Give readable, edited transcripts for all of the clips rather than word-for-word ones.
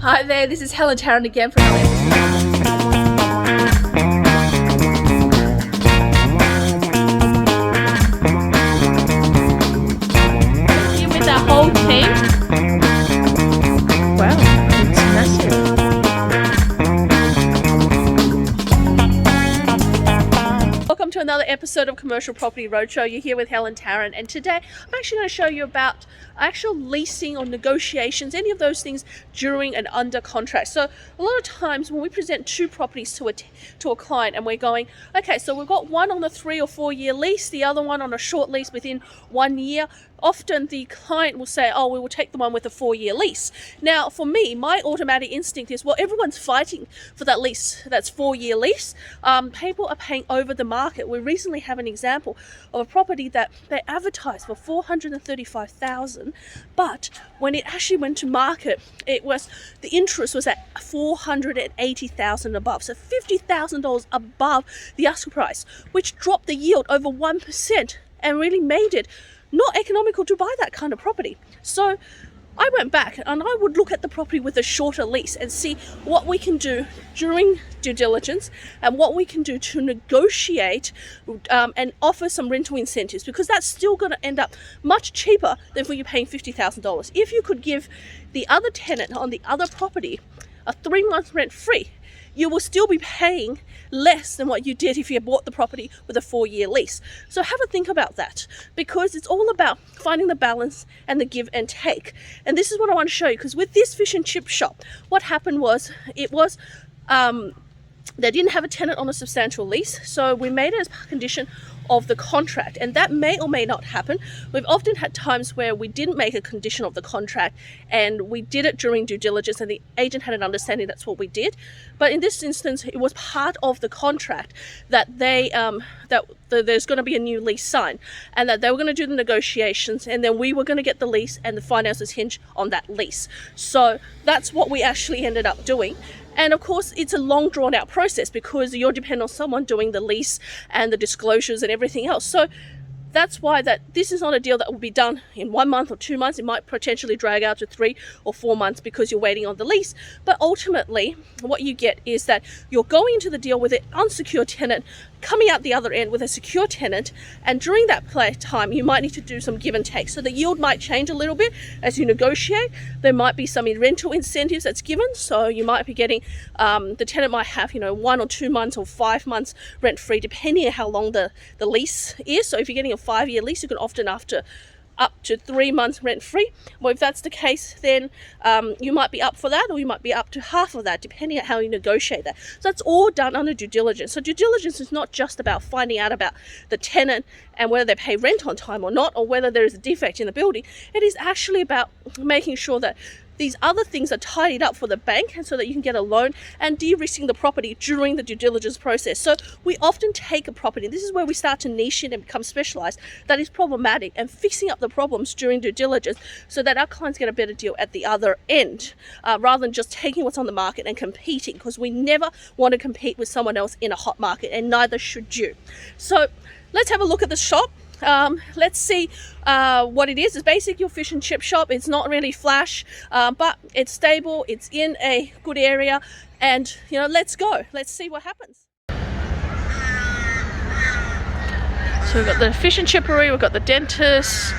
Hi there, this is Helen Tarrant again from Lease. Here with our whole team. Wow, it's massive. Welcome to another episode of Commercial Property Roadshow. You're here with Helen Tarrant, and today I'm actually going to show you about actual leasing or negotiations, any of those things during and under contract. So a lot of times when we present two properties to a client and we're going, okay, so we've got one on a 3 or 4 year lease, the other one on a short lease within 1 year. Often the client will say, oh, we will take the one with a 4 year lease. Now, for me, my automatic instinct is, well, everyone's fighting for that lease, that's 4 year lease. People are paying over the market. We recently have an example of a property that they advertised for $435,000, but when it actually went to market, the interest was at $480,000 above, so $50,000 above the asking price, which dropped the yield over 1% and really made it not economical to buy that kind of property. So I went back and I would look at the property with a shorter lease and see what we can do during due diligence and what we can do to negotiate and offer some rental incentives, because that's still going to end up much cheaper than for you paying $50,000. If you could give the other tenant on the other property a 3-month rent free, you will still be paying less than what you did if you had bought the property with a 4-year lease. So have a think about that, because it's all about finding the balance and the give and take. And this is what I want to show you, because with this fish and chip shop, what happened was they didn't have a tenant on a substantial lease, so we made it as a condition of the contract, and that may or may not happen. We've often had times where we didn't make a condition of the contract and we did it during due diligence and the agent had an understanding that's what we did. But in this instance, it was part of the contract that there's going to be a new lease signed and that they were going to do the negotiations, and then we were going to get the lease and the finances hinge on that lease. So that's what we actually ended up doing. And of course, it's a long drawn out process because you're dependent on someone doing the lease and the disclosures and everything else. So that's why this is not a deal that will be done in 1 month or 2 months. It might potentially drag out to 3 or 4 months because you're waiting on the lease. But ultimately, what you get is that you're going into the deal with an unsecured tenant, coming out the other end with a secure tenant, and during that play time you might need to do some give and take. So the yield might change a little bit as you negotiate. There might be some rental incentives that's given, so you might be getting the tenant might have 1 or 2 months or 5 months rent free depending on how long the lease is. So if you're getting a 5-year lease, you can often up to 3 months rent free. Well, if that's the case, then you might be up for that, or you might be up to half of that, depending on how you negotiate that. So that's all done under due diligence. So due diligence is not just about finding out about the tenant and whether they pay rent on time or not, or whether there is a defect in the building. It is actually about making sure that these other things are tidied up for the bank, and so that you can get a loan, and de-risking the property during the due diligence process. So we often take a property, this is where we start to niche in and become specialized, that is problematic, and fixing up the problems during due diligence so that our clients get a better deal at the other end, rather than just taking what's on the market and competing, because we never want to compete with someone else in a hot market, and neither should you. So let's have a look at the shop. Let's see what it is. It's basically your fish and chip shop. It's not really flash, but it's stable, it's in a good area, and let's go. Let's see what happens. So we've got the fish and chippery, we've got the dentist,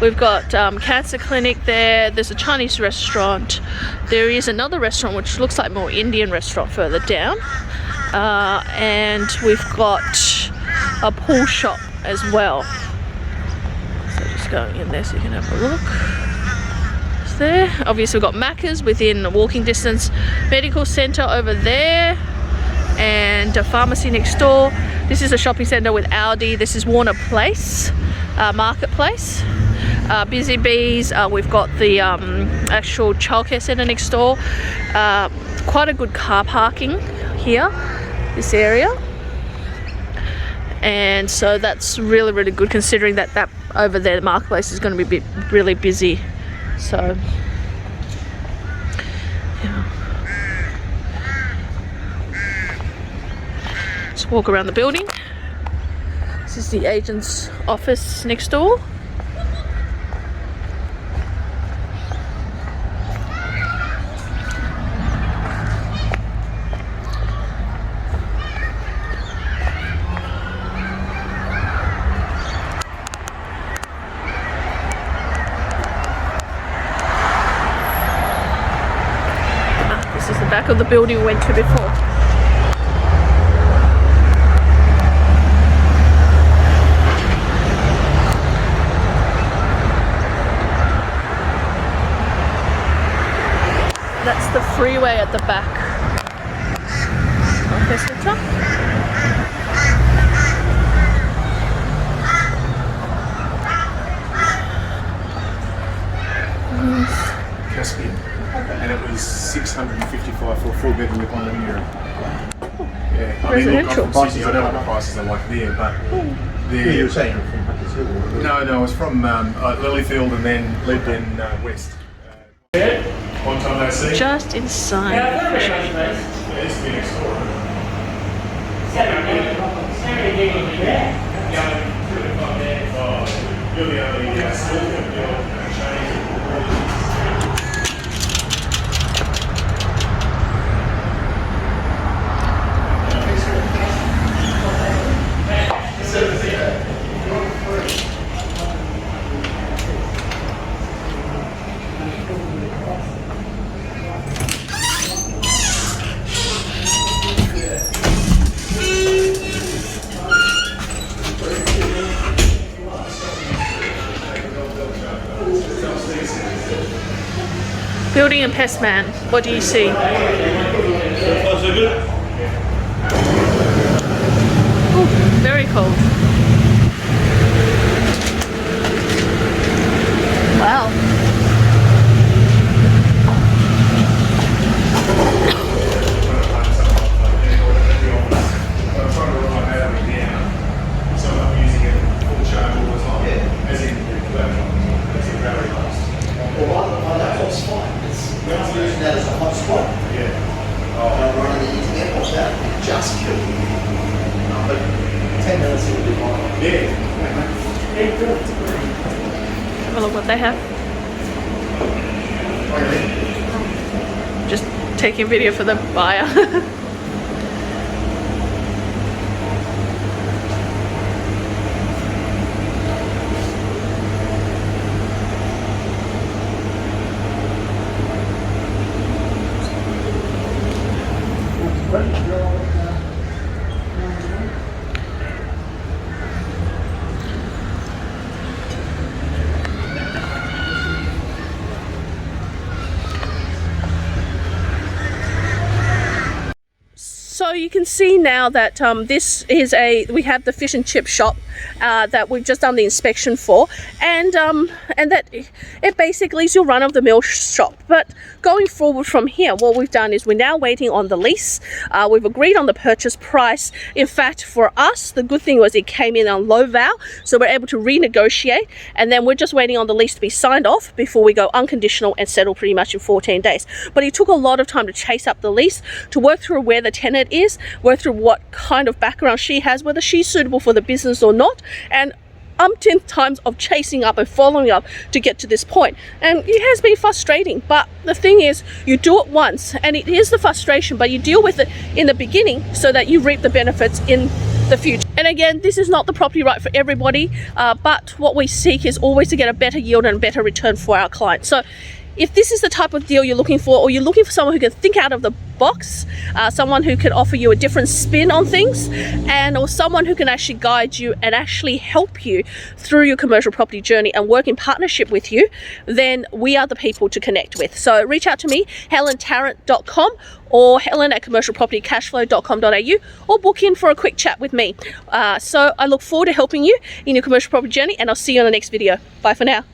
we've got cancer clinic there, there's a Chinese restaurant, there is another restaurant which looks like more Indian restaurant further down, and we've got a pool shop as well. So just going in there so you can have a look. It's there. Obviously we've got Macca's within walking distance, medical centre over there, and a pharmacy next door. This is a shopping centre with Aldi. This is Warner Place, Marketplace. Busy Bees, we've got the actual childcare centre next door. Quite a good car parking here, this area. And so that's really, really good, considering that over there, the marketplace is going to be really busy. So let's walk around the building. This is the agent's office next door. the back of the building we went to before. That's the freeway at the back. Okay, Santa. Caspian, and it was $655 for a 4-bedroom with 1 living area. Yeah, I mean, look, I'm from Sydney, I know what the prices are like there, but You were saying you're from Hunters Hill? Or... No, I was from Lilyfield and then lived in West. One time I see. Just inside. Yeah, it used to be next door. You're the only school that you're changing. Building and pest man, what do you see? Ooh, very cold. Wow. Using that as a hot spot. Yeah. Running the eating airport out, it just killed me. But 10 minutes it would be fine. Yeah. Have a look what they have. Just taking video for the buyer. So you can see now that this is we have the fish and chip shop that we've just done the inspection for, and that it basically is your run-of-the-mill shop. But going forward from here, what we've done is we're now waiting on the lease. We've agreed on the purchase price. In fact, for us, the good thing was it came in on low val, so we're able to renegotiate, and then we're just waiting on the lease to be signed off before we go unconditional and settle pretty much in 14 days. But it took a lot of time to chase up the lease, to work through where the tenant is, work through what kind of background she has, whether she's suitable for the business or not, and umpteen times of chasing up and following up to get to this point. And it has been frustrating, but the thing is, you do it once and it is the frustration, but you deal with it in the beginning so that you reap the benefits in the future. And again, this is not the property right for everybody, but what we seek is always to get a better yield and a better return for our clients. So if this is the type of deal you're looking for, or you're looking for someone who can think out of the box, someone who can offer you a different spin on things, or someone who can actually guide you and actually help you through your commercial property journey and work in partnership with you, then we are the people to connect with. So reach out to me, helentarrant.com, or helen@commercialpropertycashflow.com.au, or book in for a quick chat with me. So I look forward to helping you in your commercial property journey, and I'll see you on the next video. Bye for now.